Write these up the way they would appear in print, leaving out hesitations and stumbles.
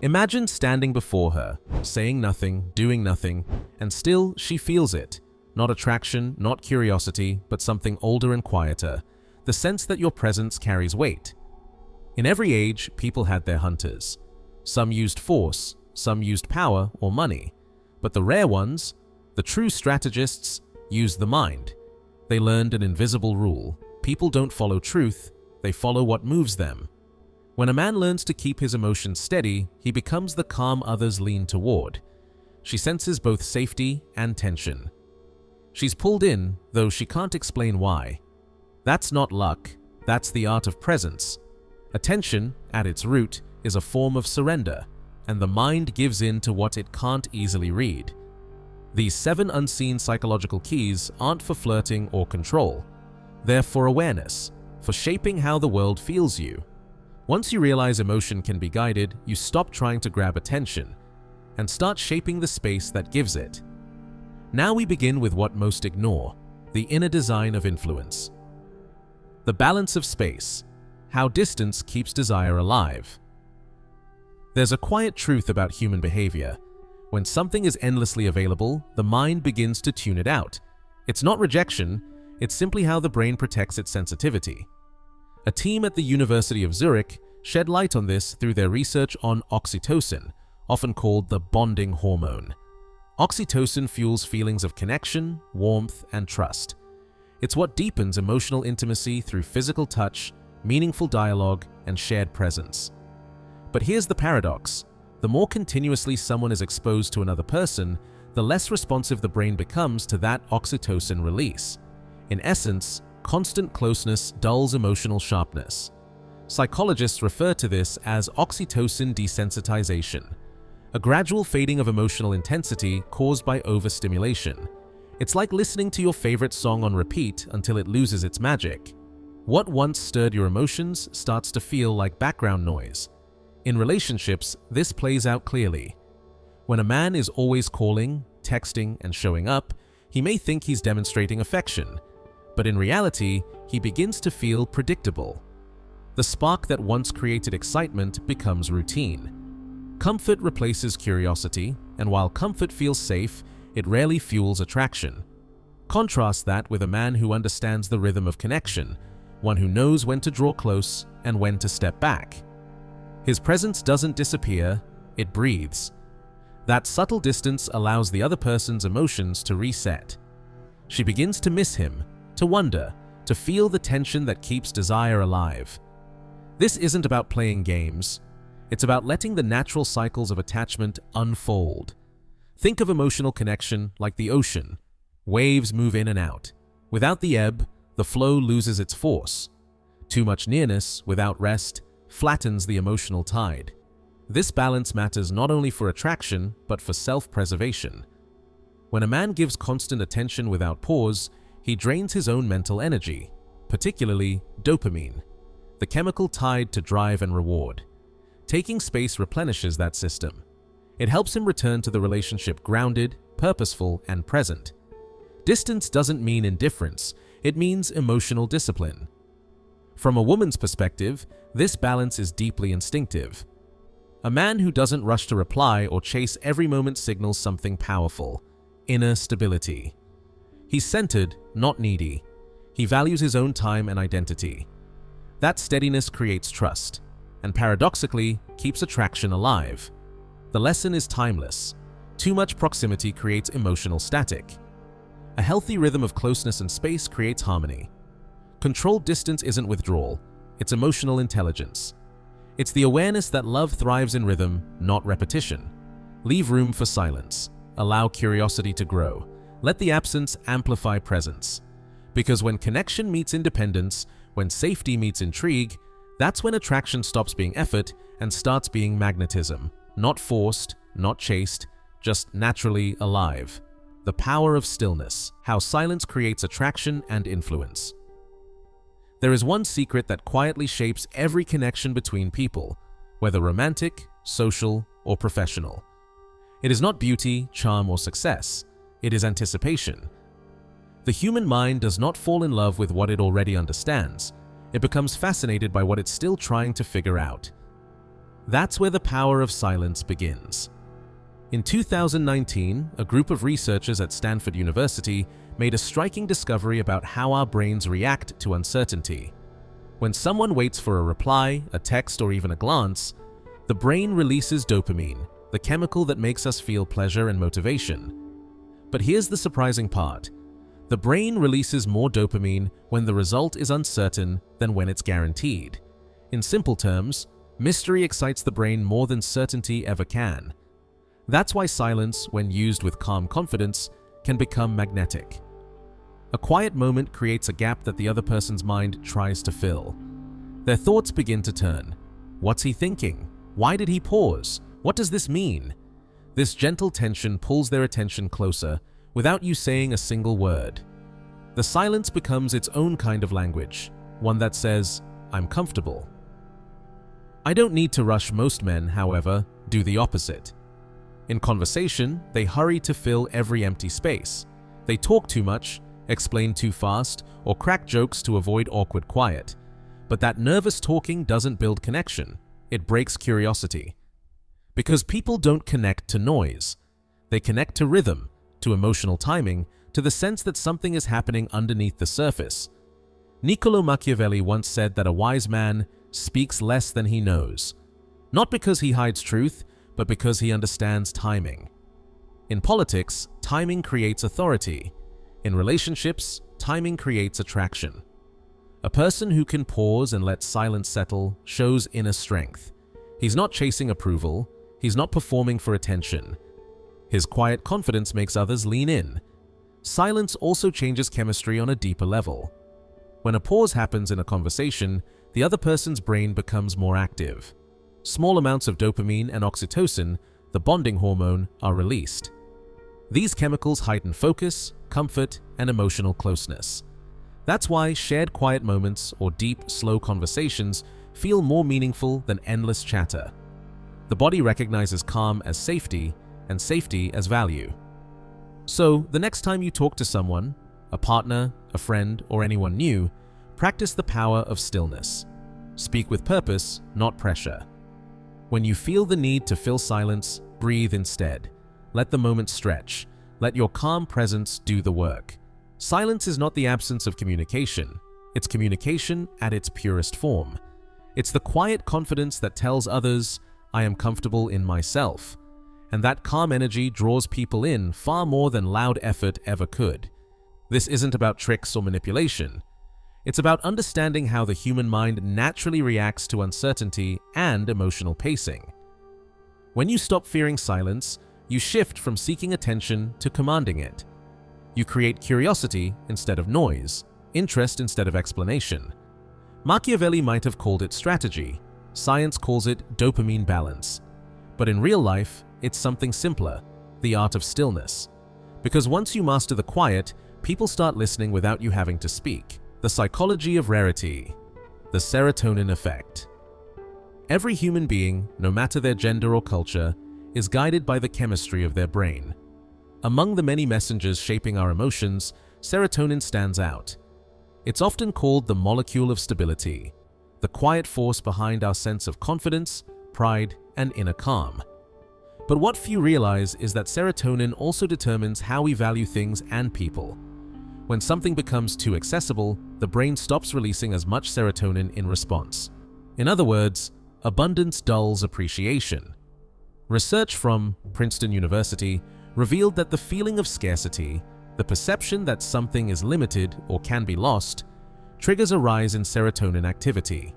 Imagine standing before her, saying nothing, doing nothing, and still she feels it. Not attraction, not curiosity, but something older and quieter. The sense that your presence carries weight. In every age, people had their hunters. Some used force, some used power or money. But the rare ones, the true strategists, used the mind. They learned an invisible rule. People don't follow truth, they follow what moves them. When a man learns to keep his emotions steady, he becomes the calm others lean toward. She senses both safety and tension. She's pulled in, though she can't explain why. That's not luck, that's the art of presence. Attention, at its root, is a form of surrender, and the mind gives in to what it can't easily read. These 7 unseen psychological keys aren't for flirting or control. They're for awareness, for shaping how the world feels you. Once you realize emotion can be guided, you stop trying to grab attention and start shaping the space that gives it. Now we begin with what most ignore, the inner design of influence. The balance of space, how distance keeps desire alive. There's a quiet truth about human behavior. When something is endlessly available, the mind begins to tune it out. It's not rejection, it's simply how the brain protects its sensitivity. A team at the University of Zurich shed light on this through their research on oxytocin, often called the bonding hormone. Oxytocin fuels feelings of connection, warmth, and trust. It's what deepens emotional intimacy through physical touch, meaningful dialogue, and shared presence. But here's the paradox. The more continuously someone is exposed to another person, the less responsive the brain becomes to that oxytocin release. In essence, constant closeness dulls emotional sharpness. Psychologists refer to this as oxytocin desensitization, a gradual fading of emotional intensity caused by overstimulation. It's like listening to your favorite song on repeat until it loses its magic. What once stirred your emotions starts to feel like background noise. In relationships, this plays out clearly. When a man is always calling, texting, and showing up, he may think he's demonstrating affection, but in reality, he begins to feel predictable. The spark that once created excitement becomes routine. Comfort replaces curiosity, and while comfort feels safe, it rarely fuels attraction. Contrast that with a man who understands the rhythm of connection, one who knows when to draw close and when to step back. His presence doesn't disappear, it breathes. That subtle distance allows the other person's emotions to reset. She begins to miss him, to wonder, to feel the tension that keeps desire alive. This isn't about playing games. It's about letting the natural cycles of attachment unfold. Think of emotional connection like the ocean. Waves move in and out. Without the ebb, the flow loses its force. Too much nearness, without rest, flattens the emotional tide. This balance matters not only for attraction, but for self-preservation. When a man gives constant attention without pause, he drains his own mental energy, particularly dopamine, the chemical tied to drive and reward. Taking space replenishes that system. It helps him return to the relationship grounded, purposeful, and present. Distance doesn't mean indifference, it means emotional discipline. From a woman's perspective, this balance is deeply instinctive. A man who doesn't rush to reply or chase every moment signals something powerful: inner stability. He's centered, not needy. He values his own time and identity. That steadiness creates trust, and paradoxically, keeps attraction alive. The lesson is timeless. Too much proximity creates emotional static. A healthy rhythm of closeness and space creates harmony. Controlled distance isn't withdrawal, it's emotional intelligence. It's the awareness that love thrives in rhythm, not repetition. Leave room for silence. Allow curiosity to grow. Let the absence amplify presence. Because when connection meets independence, when safety meets intrigue, that's when attraction stops being effort and starts being magnetism. Not forced, not chased, just naturally alive. The power of stillness, how silence creates attraction and influence. There is one secret that quietly shapes every connection between people, whether romantic, social, or professional. It is not beauty, charm, or success. It is anticipation. The human mind does not fall in love with what it already understands. It becomes fascinated by what it's still trying to figure out. That's where the power of silence begins. In 2019, a group of researchers at Stanford University made a striking discovery about how our brains react to uncertainty. When someone waits for a reply, a text, or even a glance, the brain releases dopamine, the chemical that makes us feel pleasure and motivation. But here's the surprising part. The brain releases more dopamine when the result is uncertain than when it's guaranteed. In simple terms, mystery excites the brain more than certainty ever can. That's why silence, when used with calm confidence, can become magnetic. A quiet moment creates a gap that the other person's mind tries to fill. Their thoughts begin to turn. What's he thinking? Why did he pause? What does this mean? This gentle tension pulls their attention closer without you saying a single word. The silence becomes its own kind of language, one that says, "I'm comfortable." I don't need to rush. Most men, however, do the opposite. In conversation, they hurry to fill every empty space. They talk too much, explain too fast, or crack jokes to avoid awkward quiet. But that nervous talking doesn't build connection. It breaks curiosity. Because people don't connect to noise. They connect to rhythm, to emotional timing, to the sense that something is happening underneath the surface. Niccolo Machiavelli once said that a wise man speaks less than he knows. Not because he hides truth, but because he understands timing. In politics, timing creates authority. In relationships, timing creates attraction. A person who can pause and let silence settle shows inner strength. He's not chasing approval. He's not performing for attention. His quiet confidence makes others lean in. Silence also changes chemistry on a deeper level. When a pause happens in a conversation, the other person's brain becomes more active. Small amounts of dopamine and oxytocin, the bonding hormone, are released. These chemicals heighten focus, comfort, and emotional closeness. That's why shared quiet moments or deep, slow conversations feel more meaningful than endless chatter. The body recognizes calm as safety and safety as value. So, the next time you talk to someone, a partner, a friend, or anyone new, practice the power of stillness. Speak with purpose, not pressure. When you feel the need to fill silence, breathe instead. Let the moment stretch. Let your calm presence do the work. Silence is not the absence of communication. It's communication at its purest form. It's the quiet confidence that tells others, "I am comfortable in myself." And that calm energy draws people in far more than loud effort ever could. This isn't about tricks or manipulation. It's about understanding how the human mind naturally reacts to uncertainty and emotional pacing. When you stop fearing silence, you shift from seeking attention to commanding it. You create curiosity instead of noise, interest instead of explanation. Machiavelli might have called it strategy. Science calls it dopamine balance. But in real life, it's something simpler, the art of stillness. Because once you master the quiet, people start listening without you having to speak. The psychology of rarity, the serotonin effect. Every human being, no matter their gender or culture, is guided by the chemistry of their brain. Among the many messengers shaping our emotions, serotonin stands out. It's often called the molecule of stability, the quiet force behind our sense of confidence, pride, and inner calm. But what few realize is that serotonin also determines how we value things and people. When something becomes too accessible, the brain stops releasing as much serotonin in response. In other words, abundance dulls appreciation. Research from Princeton University revealed that the feeling of scarcity, the perception that something is limited or can be lost, triggers a rise in serotonin activity.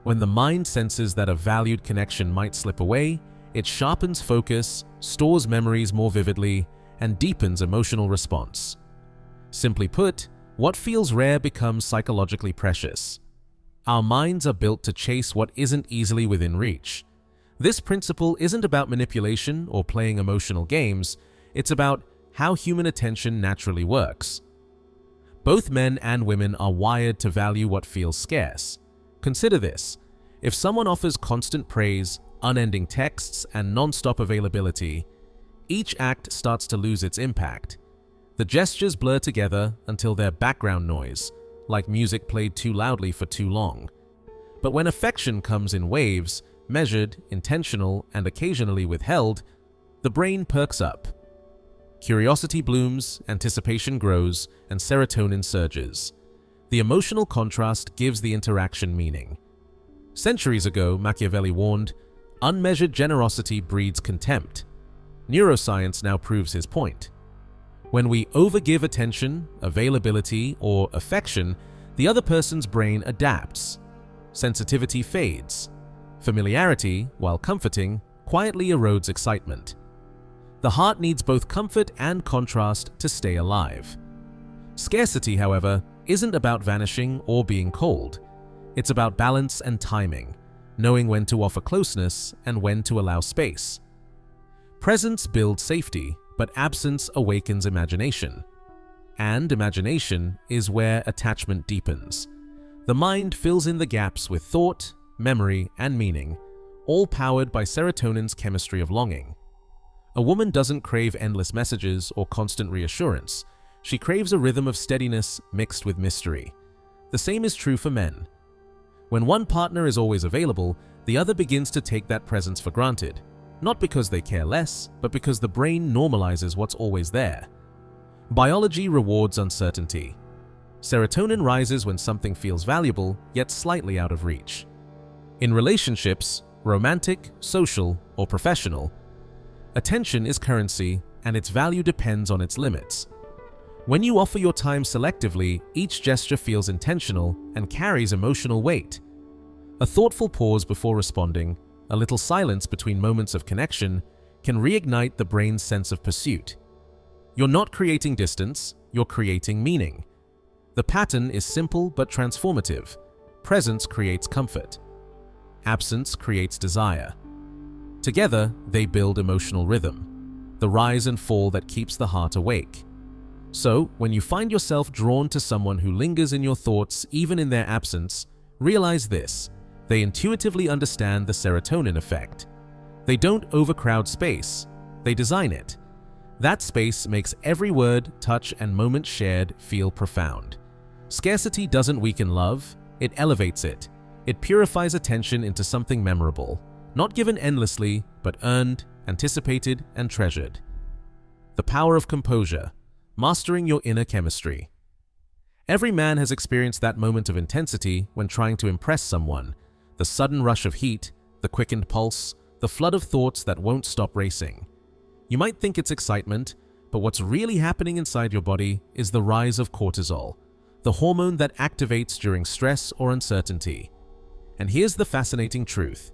When the mind senses that a valued connection might slip away, it sharpens focus, stores memories more vividly, and deepens emotional response. Simply put, what feels rare becomes psychologically precious. Our minds are built to chase what isn't easily within reach. This principle isn't about manipulation or playing emotional games, it's about how human attention naturally works. Both men and women are wired to value what feels scarce. Consider this: if someone offers constant praise, unending texts, and non-stop availability, each act starts to lose its impact. The gestures blur together until they're background noise, like music played too loudly for too long. But when affection comes in waves, measured, intentional, and occasionally withheld, the brain perks up. Curiosity blooms, anticipation grows, and serotonin surges. The emotional contrast gives the interaction meaning. Centuries ago, Machiavelli warned, "Unmeasured generosity breeds contempt." Neuroscience now proves his point. When we overgive attention, availability, or affection, the other person's brain adapts. Sensitivity fades. Familiarity, while comforting, quietly erodes excitement. The heart needs both comfort and contrast to stay alive. Scarcity, however, isn't about vanishing or being cold. It's about balance and timing, knowing when to offer closeness and when to allow space. Presence builds safety, but absence awakens imagination. And imagination is where attachment deepens. The mind fills in the gaps with thought, memory, and meaning, all powered by serotonin's chemistry of longing. A woman doesn't crave endless messages or constant reassurance. She craves a rhythm of steadiness mixed with mystery. The same is true for men. When one partner is always available, the other begins to take that presence for granted, not because they care less, but because the brain normalizes what's always there. Biology rewards uncertainty. Serotonin rises when something feels valuable, yet slightly out of reach. In relationships, romantic, social, or professional, attention is currency, and its value depends on its limits. When you offer your time selectively, each gesture feels intentional and carries emotional weight. A thoughtful pause before responding, a little silence between moments of connection, can reignite the brain's sense of pursuit. You're not creating distance, you're creating meaning. The pattern is simple but transformative. Presence creates comfort. Absence creates desire. Together, they build emotional rhythm, the rise and fall that keeps the heart awake. So, when you find yourself drawn to someone who lingers in your thoughts even in their absence, realize this: they intuitively understand the serotonin effect. They don't overcrowd space, they design it. That space makes every word, touch, and moment shared feel profound. Scarcity doesn't weaken love, it elevates it. It purifies attention into something memorable, not given endlessly, but earned, anticipated, and treasured. The power of composure, mastering your inner chemistry. Every man has experienced that moment of intensity when trying to impress someone, the sudden rush of heat, the quickened pulse, the flood of thoughts that won't stop racing. You might think it's excitement, but what's really happening inside your body is the rise of cortisol, the hormone that activates during stress or uncertainty. And here's the fascinating truth.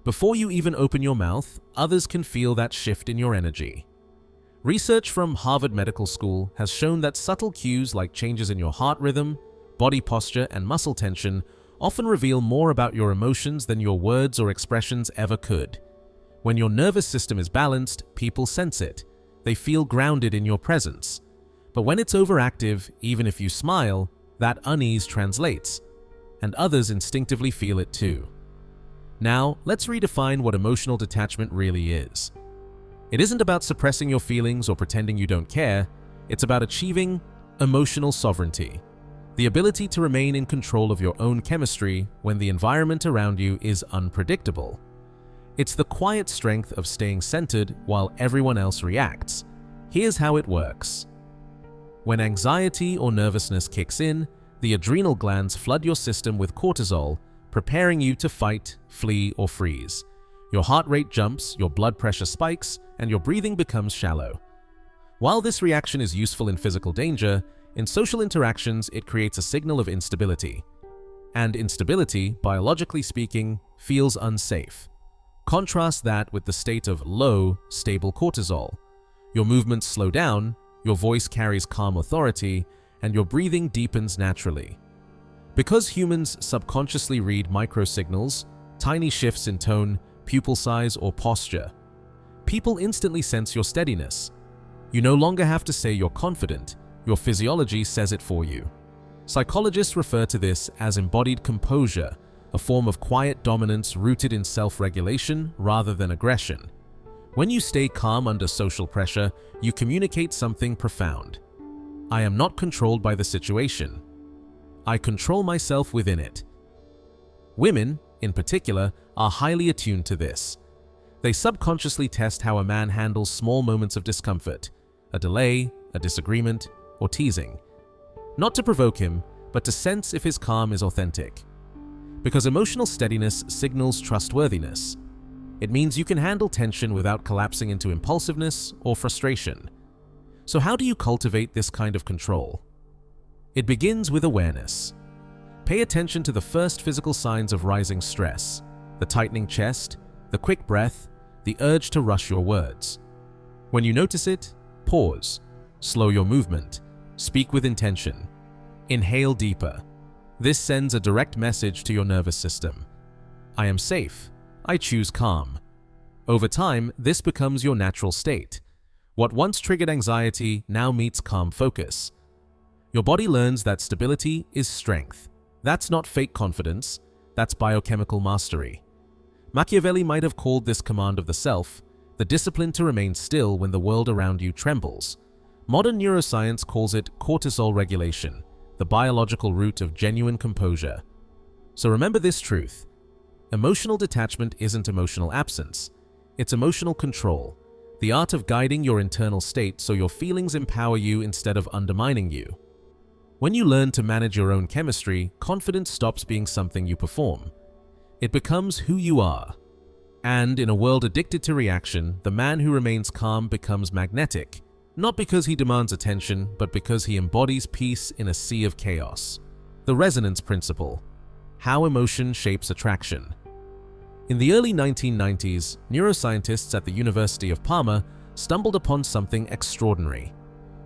Before you even open your mouth, others can feel that shift in your energy. Research from Harvard Medical School has shown that subtle cues like changes in your heart rhythm, body posture, and muscle tension often reveal more about your emotions than your words or expressions ever could. When your nervous system is balanced, people sense it. They feel grounded in your presence. But when it's overactive, even if you smile, that unease translates, and others instinctively feel it too. Now, let's redefine what emotional detachment really is. It isn't about suppressing your feelings or pretending you don't care. It's about achieving emotional sovereignty, the ability to remain in control of your own chemistry when the environment around you is unpredictable. It's the quiet strength of staying centered while everyone else reacts. Here's how it works. When anxiety or nervousness kicks in, the adrenal glands flood your system with cortisol, preparing you to fight, flee, or freeze. Your heart rate jumps, your blood pressure spikes, and your breathing becomes shallow. While this reaction is useful in physical danger, in social interactions it creates a signal of instability. And instability, biologically speaking, feels unsafe. Contrast that with the state of low, stable cortisol. Your movements slow down, your voice carries calm authority, and your breathing deepens naturally. Because humans subconsciously read microsignals, tiny shifts in tone, pupil size, or posture, people instantly sense your steadiness. You no longer have to say you're confident, your physiology says it for you. Psychologists refer to this as embodied composure, a form of quiet dominance rooted in self-regulation rather than aggression. When you stay calm under social pressure, you communicate something profound. I am not controlled by the situation. I control myself within it. Women, in particular, are highly attuned to this. They subconsciously test how a man handles small moments of discomfort, a delay, a disagreement, or teasing. Not to provoke him, but to sense if his calm is authentic. Because emotional steadiness signals trustworthiness. It means you can handle tension without collapsing into impulsiveness or frustration. So how do you cultivate this kind of control? It begins with awareness. Pay attention to the first physical signs of rising stress, the tightening chest, the quick breath, the urge to rush your words. When you notice it, pause, slow your movement, speak with intention, inhale deeper. This sends a direct message to your nervous system. I am safe. I choose calm. Over time, this becomes your natural state. What once triggered anxiety now meets calm focus. Your body learns that stability is strength. That's not fake confidence, that's biochemical mastery. Machiavelli might have called this command of the self, the discipline to remain still when the world around you trembles. Modern neuroscience calls it cortisol regulation, the biological root of genuine composure. So remember this truth. Emotional detachment isn't emotional absence. It's emotional control, the art of guiding your internal state so your feelings empower you instead of undermining you. When you learn to manage your own chemistry, confidence stops being something you perform. It becomes who you are. And in a world addicted to reaction, the man who remains calm becomes magnetic, not because he demands attention, but because he embodies peace in a sea of chaos. The resonance principle. How emotion shapes attraction. In the early 1990s, neuroscientists at the University of Parma stumbled upon something extraordinary.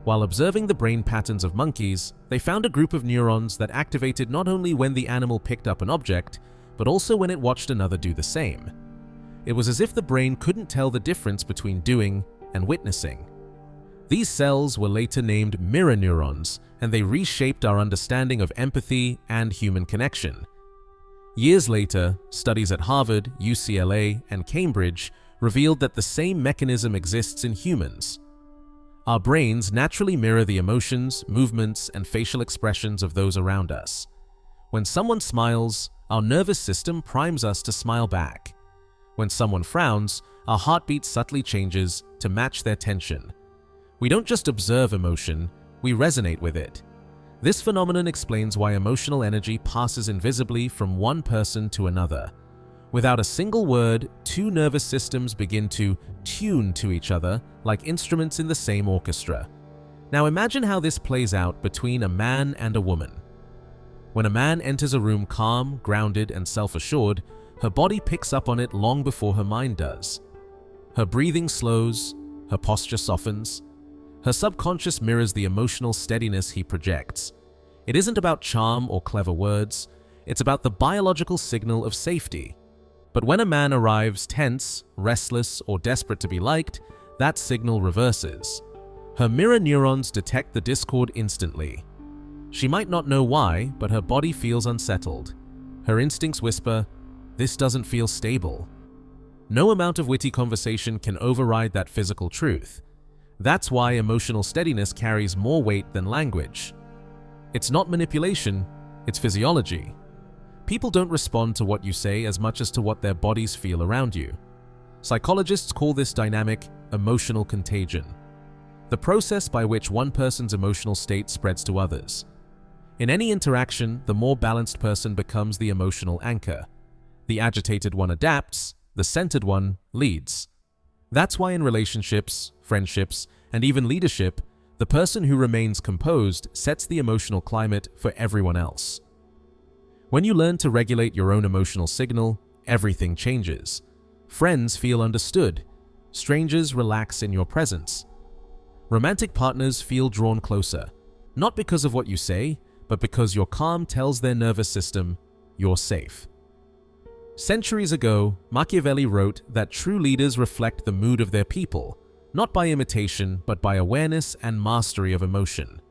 While observing the brain patterns of monkeys, they found a group of neurons that activated not only when the animal picked up an object, but also when it watched another do the same. It was as if the brain couldn't tell the difference between doing and witnessing. These cells were later named mirror neurons, and they reshaped our understanding of empathy and human connection. Years later, studies at Harvard, UCLA, and Cambridge revealed that the same mechanism exists in humans. Our brains naturally mirror the emotions, movements, and facial expressions of those around us. When someone smiles, our nervous system primes us to smile back. When someone frowns, our heartbeat subtly changes to match their tension. We don't just observe emotion, we resonate with it. This phenomenon explains why emotional energy passes invisibly from one person to another. Without a single word, two nervous systems begin to tune to each other like instruments in the same orchestra. Now imagine how this plays out between a man and a woman. When a man enters a room calm, grounded, and self-assured, her body picks up on it long before her mind does. Her breathing slows, her posture softens. Her subconscious mirrors the emotional steadiness he projects. It isn't about charm or clever words, it's about the biological signal of safety. But when a man arrives tense, restless, or desperate to be liked, that signal reverses. Her mirror neurons detect the discord instantly. She might not know why, but her body feels unsettled. Her instincts whisper, "This doesn't feel stable." No amount of witty conversation can override that physical truth. That's why emotional steadiness carries more weight than language. It's not manipulation, it's physiology. People don't respond to what you say as much as to what their bodies feel around you. Psychologists call this dynamic emotional contagion, the process by which one person's emotional state spreads to others. In any interaction, the more balanced person becomes the emotional anchor. The agitated one adapts, the centered one leads. That's why in relationships, friendships, and even leadership, the person who remains composed sets the emotional climate for everyone else. When you learn to regulate your own emotional signal, everything changes. Friends feel understood. Strangers relax in your presence. Romantic partners feel drawn closer, not because of what you say, but because your calm tells their nervous system you're safe. Centuries ago, Machiavelli wrote that true leaders reflect the mood of their people, not by imitation, but by awareness and mastery of emotion.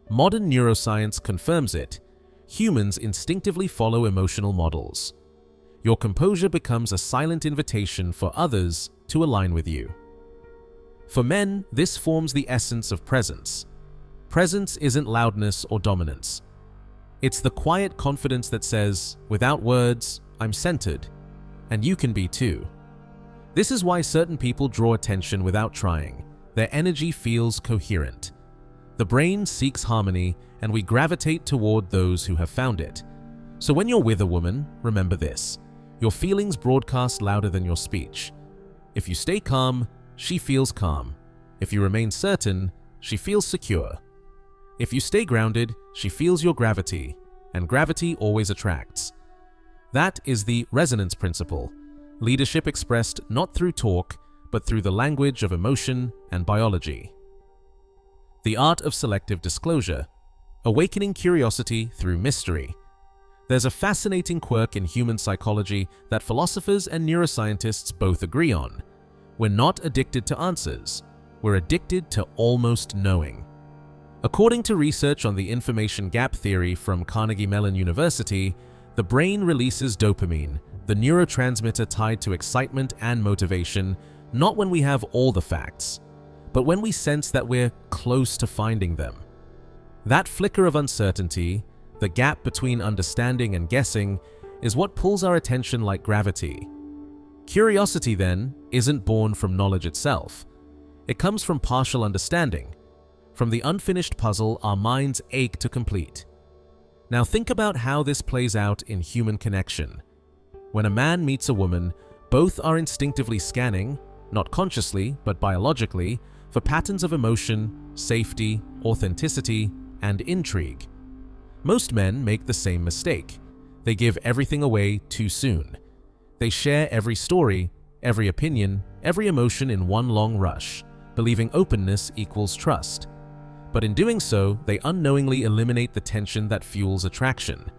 Modern neuroscience confirms it. Humans instinctively follow emotional models. Your composure becomes a silent invitation for others to align with you. For men, this forms the essence of presence. Presence isn't loudness or dominance. It's the quiet confidence that says, without words, I'm centered, and you can be too. This is why certain people draw attention without trying. Their energy feels coherent. The brain seeks harmony, and we gravitate toward those who have found it. So when you're with a woman, remember this: your feelings broadcast louder than your speech. If you stay calm, she feels calm. If you remain certain, she feels secure. If you stay grounded, she feels your gravity, and gravity always attracts. That is the resonance principle, leadership expressed not through talk, but through the language of emotion and biology. The art of selective disclosure, awakening curiosity through mystery. There's a fascinating quirk in human psychology that philosophers and neuroscientists both agree on. We're not addicted to answers, we're addicted to almost knowing. According to research on the information gap theory from Carnegie Mellon University, the brain releases dopamine, the neurotransmitter tied to excitement and motivation, not when we have all the facts, but when we sense that we're close to finding them. That flicker of uncertainty, the gap between understanding and guessing, is what pulls our attention like gravity. Curiosity, then, isn't born from knowledge itself. It comes from partial understanding, from the unfinished puzzle our minds ache to complete. Now think about how this plays out in human connection. When a man meets a woman, both are instinctively scanning, not consciously but biologically, for patterns of emotion, safety, authenticity, and intrigue. Most men make the same mistake. They give everything away too soon. They share every story, every opinion, every emotion in one long rush, believing openness equals trust. But in doing so, they unknowingly eliminate the tension that fuels attraction.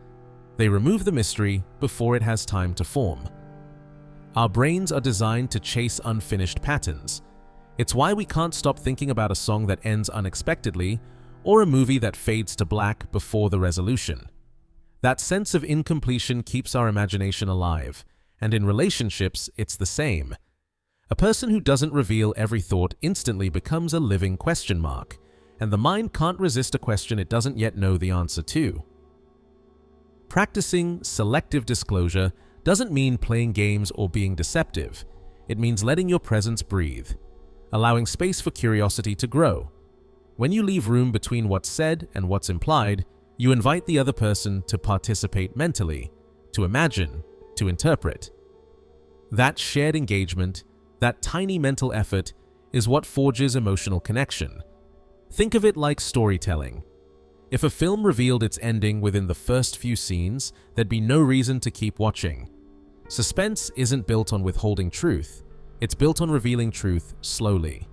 They remove the mystery before it has time to form. Our brains are designed to chase unfinished patterns. It's why we can't stop thinking about a song that ends unexpectedly or a movie that fades to black before the resolution. That sense of incompletion keeps our imagination alive, and in relationships, it's the same. A person who doesn't reveal every thought instantly becomes a living question mark, and the mind can't resist a question it doesn't yet know the answer to. Practicing selective disclosure doesn't mean playing games or being deceptive. It means letting your presence breathe, allowing space for curiosity to grow. When you leave room between what's said and what's implied, you invite the other person to participate mentally, to imagine, to interpret. That shared engagement, that tiny mental effort, is what forges emotional connection. Think of it like storytelling. If a film revealed its ending within the first few scenes, there'd be no reason to keep watching. Suspense isn't built on withholding truth. It's built on revealing truth slowly.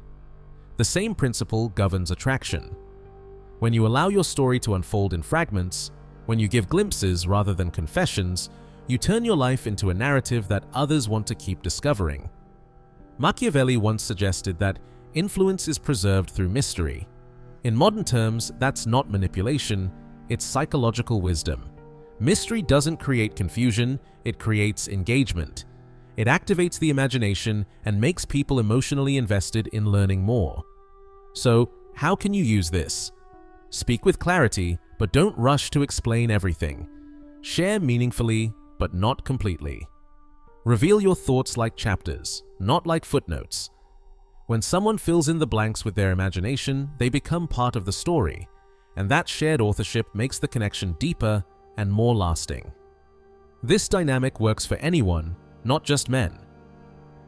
The same principle governs attraction. When you allow your story to unfold in fragments, when you give glimpses rather than confessions, you turn your life into a narrative that others want to keep discovering. Machiavelli once suggested that influence is preserved through mystery. In modern terms, that's not manipulation, it's psychological wisdom. Mystery doesn't create confusion, it creates engagement. It activates the imagination and makes people emotionally invested in learning more. So, how can you use this? Speak with clarity, but don't rush to explain everything. Share meaningfully, but not completely. Reveal your thoughts like chapters, not like footnotes. When someone fills in the blanks with their imagination, they become part of the story, and that shared authorship makes the connection deeper and more lasting. This dynamic works for anyone, not just men.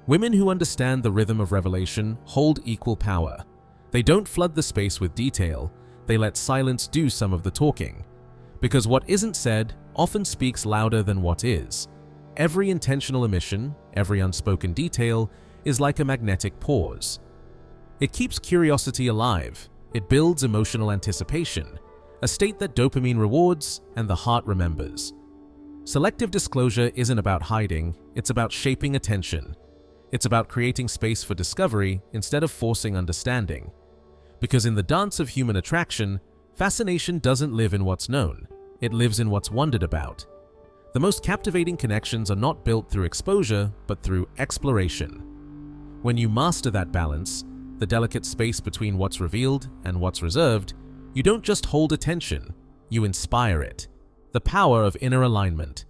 Women who understand the rhythm of revelation hold equal power. They don't flood the space with detail, they let silence do some of the talking. Because what isn't said often speaks louder than what is. Every intentional omission, every unspoken detail, is like a magnetic pause. It keeps curiosity alive, it builds emotional anticipation, a state that dopamine rewards and the heart remembers. Selective disclosure isn't about hiding, it's about shaping attention. It's about creating space for discovery instead of forcing understanding. Because in the dance of human attraction, fascination doesn't live in what's known, it lives in what's wondered about. The most captivating connections are not built through exposure, but through exploration. When you master that balance, the delicate space between what's revealed and what's reserved, you don't just hold attention, you inspire it. The power of inner alignment.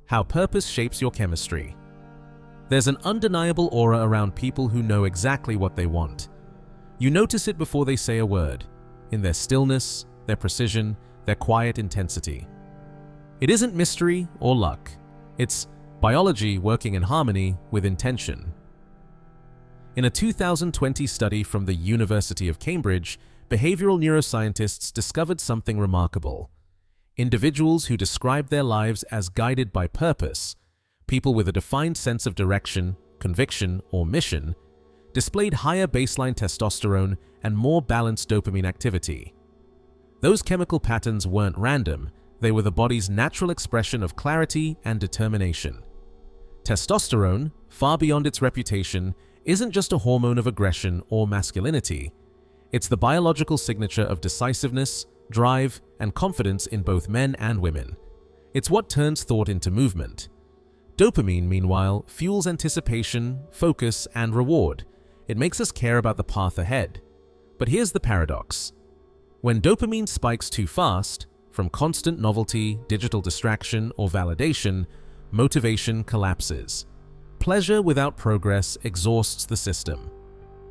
How purpose shapes your chemistry. There's an undeniable aura around people who know exactly what they want. You notice it before they say a word, in their stillness, their precision, their quiet intensity. It isn't mystery or luck. It's biology working in harmony with intention. In a 2020 study from the University of Cambridge, behavioral neuroscientists discovered something remarkable. Individuals who described their lives as guided by purpose, people with a defined sense of direction, conviction, or mission, displayed higher baseline testosterone and more balanced dopamine activity. Those chemical patterns weren't random, they were the body's natural expression of clarity and determination. Testosterone, far beyond its reputation, isn't just a hormone of aggression or masculinity. It's the biological signature of decisiveness, drive, and confidence in both men and women. It's what turns thought into movement. Dopamine, meanwhile, fuels anticipation, focus, and reward. It makes us care about the path ahead. But here's the paradox. When dopamine spikes too fast, from constant novelty, digital distraction, or validation, motivation collapses. Pleasure without progress exhausts the system.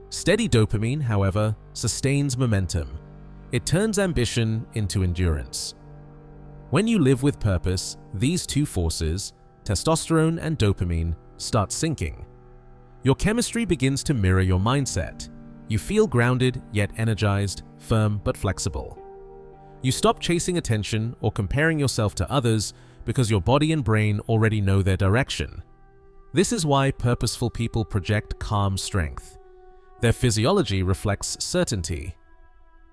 Steady dopamine, however, sustains momentum. It turns ambition into endurance. When you live with purpose, these two forces, testosterone and dopamine, start syncing. Your chemistry begins to mirror your mindset. You feel grounded yet energized, firm but flexible. You stop chasing attention or comparing yourself to others because your body and brain already know their direction. This is why purposeful people project calm strength. Their physiology reflects certainty.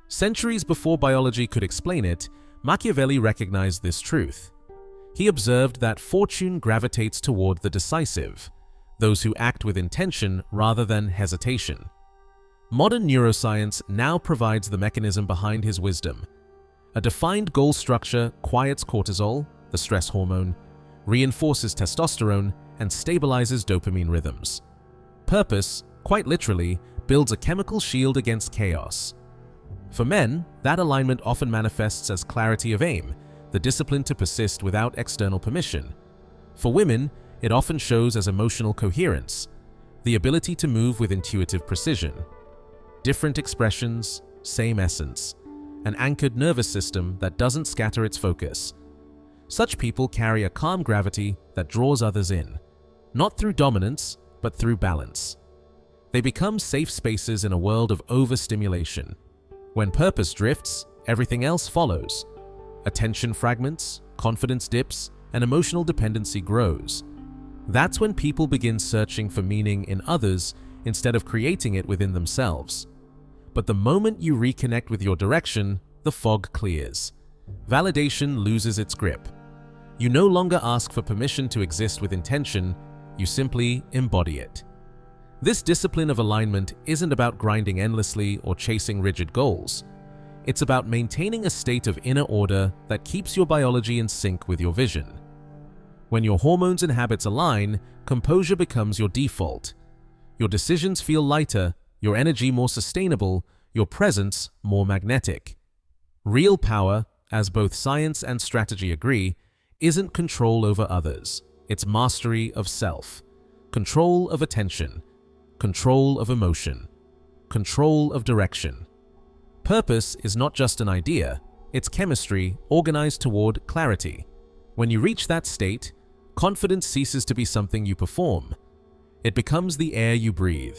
Centuries before biology could explain it, Machiavelli recognized this truth. He observed that fortune gravitates toward the decisive, those who act with intention rather than hesitation. Modern neuroscience now provides the mechanism behind his wisdom. A defined goal structure quiets cortisol, the stress hormone, reinforces testosterone, and stabilizes dopamine rhythms. Purpose, quite literally, builds a chemical shield against chaos. For men, that alignment often manifests as clarity of aim, the discipline to persist without external permission. For women, it often shows as emotional coherence, the ability to move with intuitive precision. Different expressions, same essence, an anchored nervous system that doesn't scatter its focus. Such people carry a calm gravity that draws others in, not through dominance, but through balance. They become safe spaces in a world of overstimulation. When purpose drifts, everything else follows. Attention fragments, confidence dips, and emotional dependency grows. That's when people begin searching for meaning in others instead of creating it within themselves. But the moment you reconnect with your direction, the fog clears. Validation loses its grip. You no longer ask for permission to exist with intention, you simply embody it. This discipline of alignment isn't about grinding endlessly or chasing rigid goals. It's about maintaining a state of inner order that keeps your biology in sync with your vision. When your hormones and habits align, composure becomes your default. Your decisions feel lighter, your energy more sustainable, your presence more magnetic. Real power, as both science and strategy agree, isn't control over others. It's mastery of self, control of attention, control of emotion, control of direction. Purpose is not just an idea, it's chemistry organized toward clarity. When you reach that state, confidence ceases to be something you perform. It becomes the air you breathe.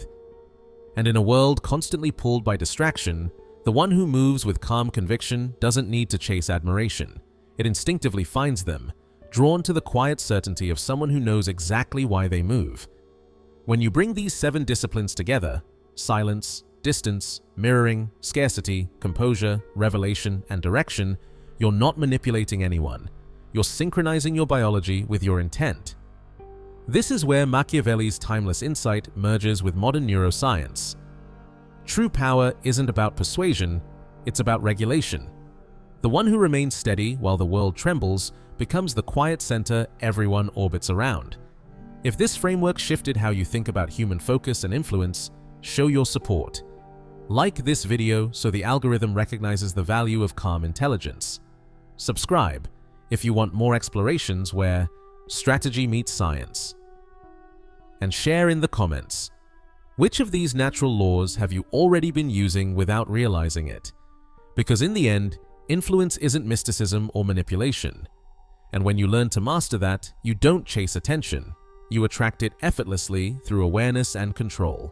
And in a world constantly pulled by distraction, the one who moves with calm conviction doesn't need to chase admiration. It instinctively finds them, drawn to the quiet certainty of someone who knows exactly why they move. When you bring these 7 disciplines together, silence, distance, mirroring, scarcity, composure, revelation, and direction, you're not manipulating anyone. You're synchronizing your biology with your intent. This is where Machiavelli's timeless insight merges with modern neuroscience. True power isn't about persuasion, it's about regulation. The one who remains steady while the world trembles becomes the quiet center everyone orbits around. If this framework shifted how you think about human focus and influence, show your support. Like this video so the algorithm recognizes the value of calm intelligence. Subscribe if you want more explorations where strategy meets science. And share in the comments, which of these natural laws have you already been using without realizing it? Because in the end, influence isn't mysticism or manipulation. And when you learn to master that, you don't chase attention. You attract it effortlessly through awareness and control.